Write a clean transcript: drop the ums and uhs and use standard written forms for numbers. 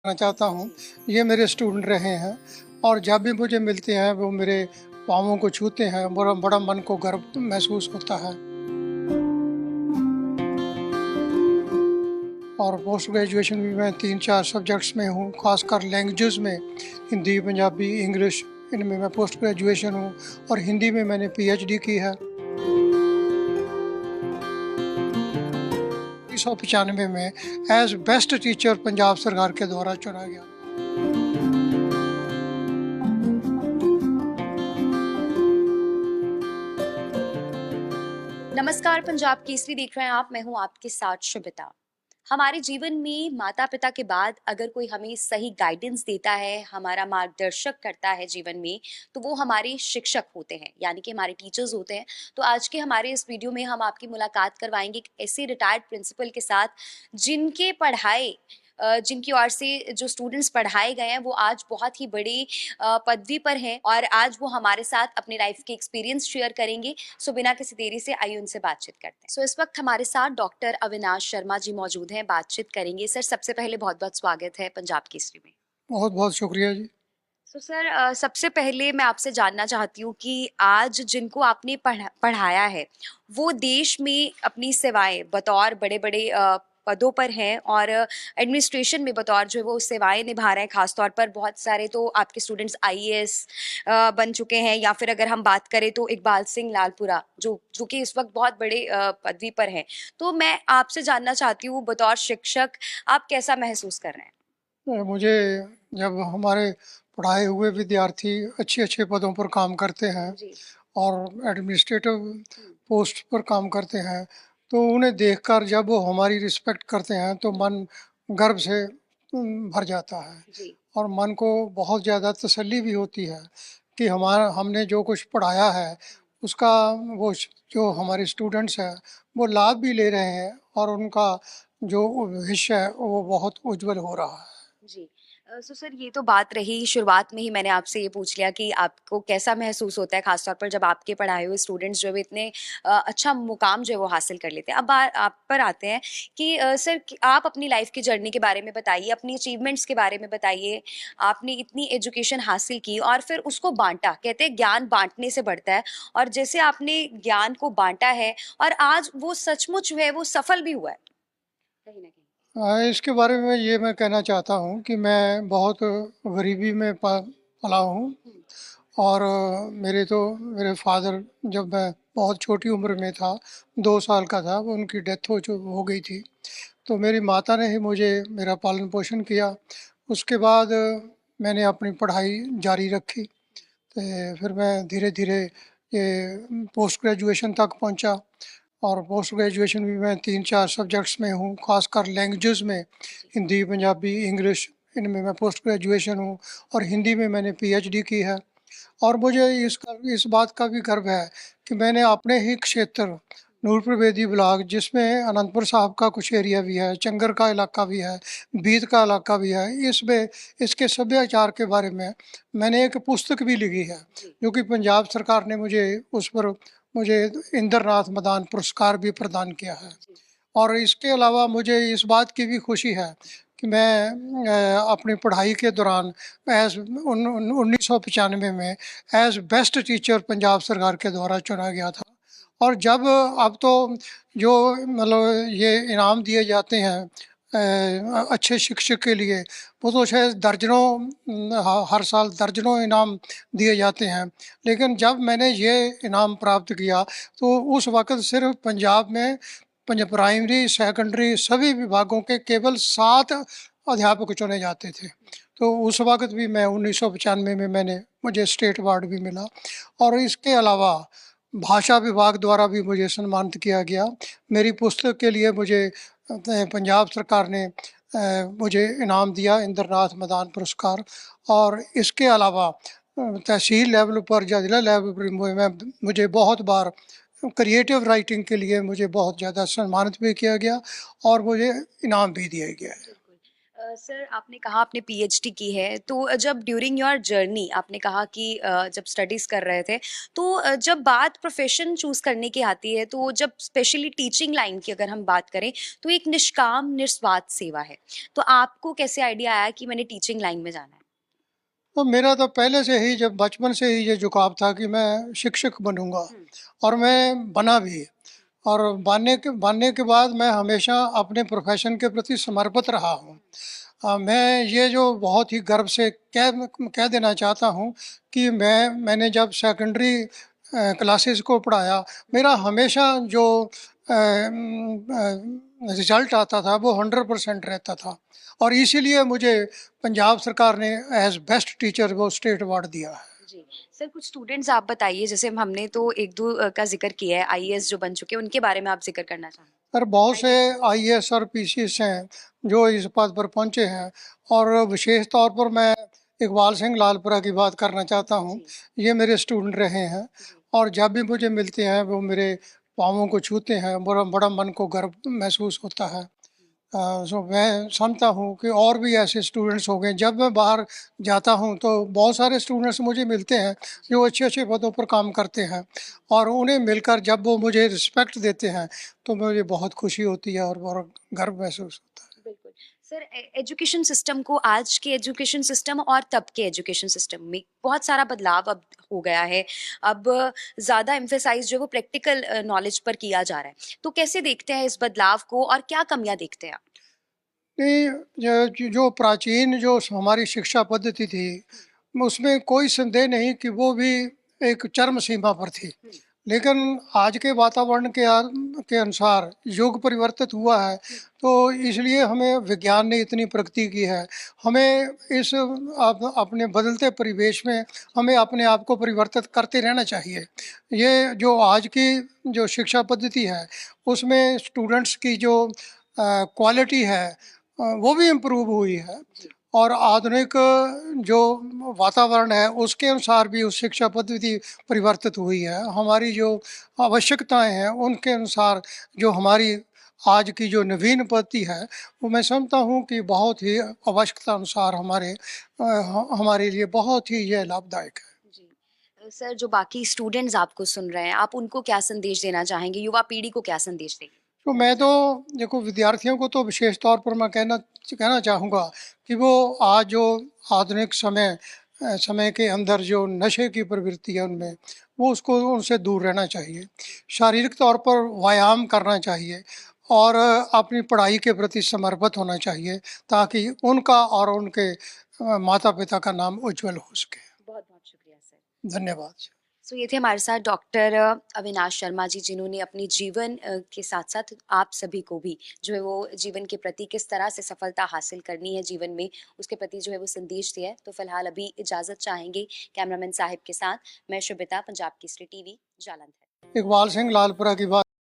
करना चाहता हूँ। जी। ये मेरे स्टूडेंट रहे हैं और जब भी मुझे मिलते हैं वो मेरे पाँवों को छूते हैं, बड़ा बड़ा मन को गर्व महसूस होता है। और पोस्ट ग्रेजुएशन भी मैं 3-4 सब्जेक्ट्स में हूँ, खासकर लैंग्वेजेज़ में हिंदी, पंजाबी, इंग्लिश, इनमें मैं पोस्ट ग्रेजुएशन हूँ और हिंदी में मैंने पीएचडी की है। 1995 में एज़ बेस्ट टीचर पंजाब सरकार के द्वारा चुना गया। नमस्कार, पंजाब केसरी देख रहे हैं आप। मैं हूं आपके साथ शुभिता। हमारे जीवन में माता पिता के बाद अगर कोई हमें सही गाइडेंस देता है, हमारा मार्गदर्शक करता है जीवन में, तो वो हमारे शिक्षक होते हैं, यानी कि हमारे टीचर्स होते हैं। तो आज के हमारे इस वीडियो में हम आपकी मुलाकात करवाएंगे एक ऐसे रिटायर्ड प्रिंसिपल के साथ जिनके पढ़ाए जिनकी ओर से जो स्टूडेंट्स पढ़ाए गए हैं वो आज बहुत ही बड़ी पदवी पर हैं और आज वो हमारे साथ अपनी लाइफ के एक्सपीरियंस शेयर करेंगे। सो बिना किसी देरी से आइए उनसे बातचीत करते हैं। सो इस वक्त हमारे साथ डॉक्टर अविनाश शर्मा जी मौजूद हैं, बातचीत करेंगे। सर, सबसे पहले बहुत बहुत स्वागत है पंजाब केसरी में। बहुत बहुत शुक्रिया जी। सो सर, सबसे पहले मैं आपसे जानना चाहती हूँ कि आज जिनको आपने पढ़ाया है वो देश में अपनी सेवाएं बतौर बड़े बड़े पदों पर हैं और एडमिनिस्ट्रेशन में बतौर जो है वो सेवाएं निभा रहे हैं। खासतौर पर बहुत सारे तो आपके स्टूडेंट्स आईएएस बन चुके हैं, या फिर अगर हम बात करें तो इकबाल सिंह लालपुरा जो जो कि इस वक्त बहुत बड़े पदवी पर हैं। तो मैं आपसे जानना चाहती हूँ, बतौर शिक्षक आप कैसा महसूस कर रहे हैं? मुझे जब हमारे पढ़ाए हुए विद्यार्थी अच्छे-अच्छे पदों पर काम करते हैं जी। और एडमिनिस्ट्रेटिव हम्म। पोस्ट पर काम करते हैं, तो उन्हें देखकर जब वो हमारी रिस्पेक्ट करते हैं, तो मन गर्व से भर जाता है जी। और मन को बहुत ज़्यादा तसल्ली भी होती है कि हमारा हमने जो कुछ पढ़ाया है, उसका वो जो हमारे स्टूडेंट्स हैं, वो लाभ भी ले रहे हैं और उनका जो भविष्य है, वो बहुत उज्जवल हो रहा है। जी। सो सर, ये तो बात रही, शुरुआत में ही मैंने आपसे ये पूछ लिया कि आपको कैसा महसूस होता है, खासतौर पर जब आपके पढ़ाए हुए स्टूडेंट्स जो है इतने अच्छा मुकाम जो है वो हासिल कर लेते हैं। अब आप पर आते हैं कि सर आप अपनी लाइफ की जर्नी के बारे में बताइए, अपनी अचीवमेंट्स के बारे में बताइए। आपने इतनी एजुकेशन हासिल की और फिर उसको बांटा, कहते हैं ज्ञान बांटने से बढ़ता है, और जैसे आपने ज्ञान को बांटा है और आज वो सचमुच जो है वो सफल भी हुआ है कहीं ना कहीं। इसके बारे में ये मैं कहना चाहता हूँ कि मैं बहुत गरीबी में पला हूँ हम्म। और मेरे फादर जब मैं बहुत छोटी उम्र में था, 2 साल का था, वो उनकी डेथ हो गई थी। तो मेरी माता ने ही मुझे मेरा पालन-पोषण किया। उसके बाद मैंने अपनी पढ़ाई जारी रखी। फिर मैं धीरे-धीरे ये पोस्ट ग्रेजुएशन तक पहुँचा और पोस्ट ग्रेजुएशन भी मैं 3-4 सब्जेक्ट्स में हूँ, ख़ासकर लैंग्वेजेज़ में जी। हिंदी, पंजाबी, इंग्लिश, इनमें मैं पोस्ट ग्रेजुएशन हूँ और हिंदी में मैंने पीएचडी की है। और मुझे इस बात का भी गर्व है कि मैंने अपने ही क्षेत्र नूरपुर बेदी ब्लॉक, जिसमें अनंतपुर साहब का कुछ एरिया भी है, चंगर का इलाका भी है, बीद का इलाका भी है, इसमें इसके सभ्याचार के बारे में मैंने एक पुस्तक भी लिखी है, जी। जो कि पंजाब सरकार ने मुझे इंद्रनाथ मदान पुरस्कार भी प्रदान किया है। जी। और इसके अलावा मुझे इस बात की भी खुशी है कि मैं अपनी पढ़ाई के दौरान एज़ 1995 में एज़ बेस्ट टीचर पंजाब सरकार के द्वारा चुना गया था। और जब अब तो जो मतलब ये इनाम दिए जाते हैं अच्छे शिक्षक के लिए, वो तो शायद दर्जनों हर साल दर्जनों इनाम दिए जाते हैं। लेकिन जब मैंने ये इनाम प्राप्त किया, तो उस वक़्त सिर्फ़ पंजाब में प्राइमरी, सेकेंडरी सभी विभागों के केवल 7 अध्यापक चुने जाते थे। तो उस वक़्त भी मैं 1995 में मुझे स्टेट अवार्ड भी मिला और इसके अलावा भाषा विभाग द्वारा भी मुझे सम्मानित किया गया। मेरी पुस्तक के लिए मुझे पंजाब सरकार ने मुझे इनाम दिया, इंद्रनाथ मदान पुरस्कार। और इसके अलावा तहसील लेवल पर या ज़िला लेवल पर मुझे बहुत बार क्रिएटिव राइटिंग के लिए मुझे बहुत ज़्यादा सम्मानित भी किया गया और मुझे इनाम भी दिया गया है। बिल्कुल। सर आपने कहा आपने पीएचडी की है तो जब ड्यूरिंग योर जर्नी आपने कहा कि जब स्टडीज कर रहे थे तो जब बात प्रोफेशन चूज करने की आती है तो जब स्पेशली टीचिंग लाइन की अगर हम बात करें तो एक निष्काम निस्वार्थ सेवा है तो आपको कैसे आइडिया आया कि मैंने टीचिंग लाइन में जाना है? तो मेरा तो पहले से ही, जब बचपन से ही ये झुकाव था कि मैं शिक्षक बनूंगा, हम्म, और मैं बना भी। और बनने के बाद मैं हमेशा अपने प्रोफेशन के प्रति समर्पित रहा हूँ। मैं ये जो बहुत ही गर्व से कह देना चाहता हूँ कि मैंने जब सेकेंडरी क्लासेस को पढ़ाया, मेरा हमेशा जो रिजल्ट आता था वो 100% रहता था, और इसीलिए मुझे पंजाब सरकार ने एज बेस्ट टीचर वो स्टेट अवार्ड दिया है। जी सर कुछ स्टूडेंट्स आप बताइए जैसे हमने तो एक दो का जिक्र किया है आईएएस जो बन चुके हैं उनके बारे में आप जिक्र करना चाहेंगे? पर बहुत से आईएएस और पीसीएस हैं जो इस पद पर पहुंचे हैं, और विशेष तौर पर मैं इकबाल सिंह लालपुरा की बात करना चाहता हूं। जी ये मेरे स्टूडेंट रहे हैं, जी और जब भी मुझे मिलते हैं वो मेरे पाँवों को छूते हैं, बड़ा बड़ा मन को गर्व महसूस होता है। सो मैं समझता हूँ कि और भी ऐसे स्टूडेंट्स हो गए। जब मैं बाहर जाता हूँ तो बहुत सारे स्टूडेंट्स मुझे मिलते हैं जो अच्छे अच्छे पदों पर काम करते हैं, और उन्हें मिलकर जब वो मुझे रिस्पेक्ट देते हैं तो मुझे बहुत खुशी होती है और बहुत गर्व महसूस होता है। बिल्कुल। सर एजुकेशन सिस्टम को आज के एजुकेशन सिस्टम और तब के एजुकेशन सिस्टम में बहुत सारा बदलाव अब हो गया है। अब ज़्यादा एम्फेसाइज़ जो है वो प्रैक्टिकल नॉलेज पर किया जा रहा है। तो कैसे देखते हैं इस बदलाव को और क्या कमियाँ देखते हैं आप? नहीं, जो प्राचीन जो हमारी शिक्षा पद्धति थी, उसमें कोई संदेह नहीं कि वो भी एक चरम सीमा पर थी। हुँ, लेकिन आज के वातावरण के अनुसार युग परिवर्तित हुआ है, हुँ, तो इसलिए हमें विज्ञान ने इतनी प्रगति की है। हमें इस अपने बदलते परिवेश में हमें अपने आप को परिवर्तित करते रहना चाहिए। ये जो आज की जो शिक्षा पद्धति है, उसमें स्टूडेंट्स की जो क्वालिटी है, वो भी इम्प्रूव हुई है, जी, और आधुनिक जो वातावरण है उसके अनुसार भी उस शिक्षा पद्धति परिवर्तित हुई है। हमारी जो आवश्यकताएं हैं उनके अनुसार जो हमारी आज की जो नवीन पद्धति है, वो मैं समझता हूँ कि बहुत ही आवश्यकता अनुसार हमारे लिए बहुत ही यह लाभदायक है। जी। सर जो बाकी स्टूडेंट्स आपको सुन रहे हैं, आप उनको क्या संदेश देना चाहेंगे? युवा पीढ़ी को क्या संदेश देंगे? तो मैं तो देखो, विद्यार्थियों को तो विशेष तौर पर मैं कहना कहना चाहूँगा कि वो आज जो आधुनिक समय के अंदर जो नशे की प्रवृत्ति है उनमें, वो उसको उनसे दूर रहना चाहिए। शारीरिक तौर पर व्यायाम करना चाहिए, और अपनी पढ़ाई के प्रति समर्पित होना चाहिए, ताकि उनका और उनके माता पिता का नाम उज्जवल हो सके। बहुत-बहुत शुक्रिया सर। धन्यवाद। सो ये थे हमारे साथ डॉक्टर अविनाश शर्मा जी जिन्होंने अपने जीवन के साथ-साथ आप सभी को भी जो है वो जीवन के प्रति किस तरह से सफलता हासिल करनी है जीवन में, उसके प्रति जो है वो संदेश दिया है। तो फिलहाल अभी इजाज़त चाहेंगे कैमरामैन साहिब के साथ। मैं शुभिता, पंजाब केसरी टीवी, जालंधर। इकबाल सिंह लालपुरा की बात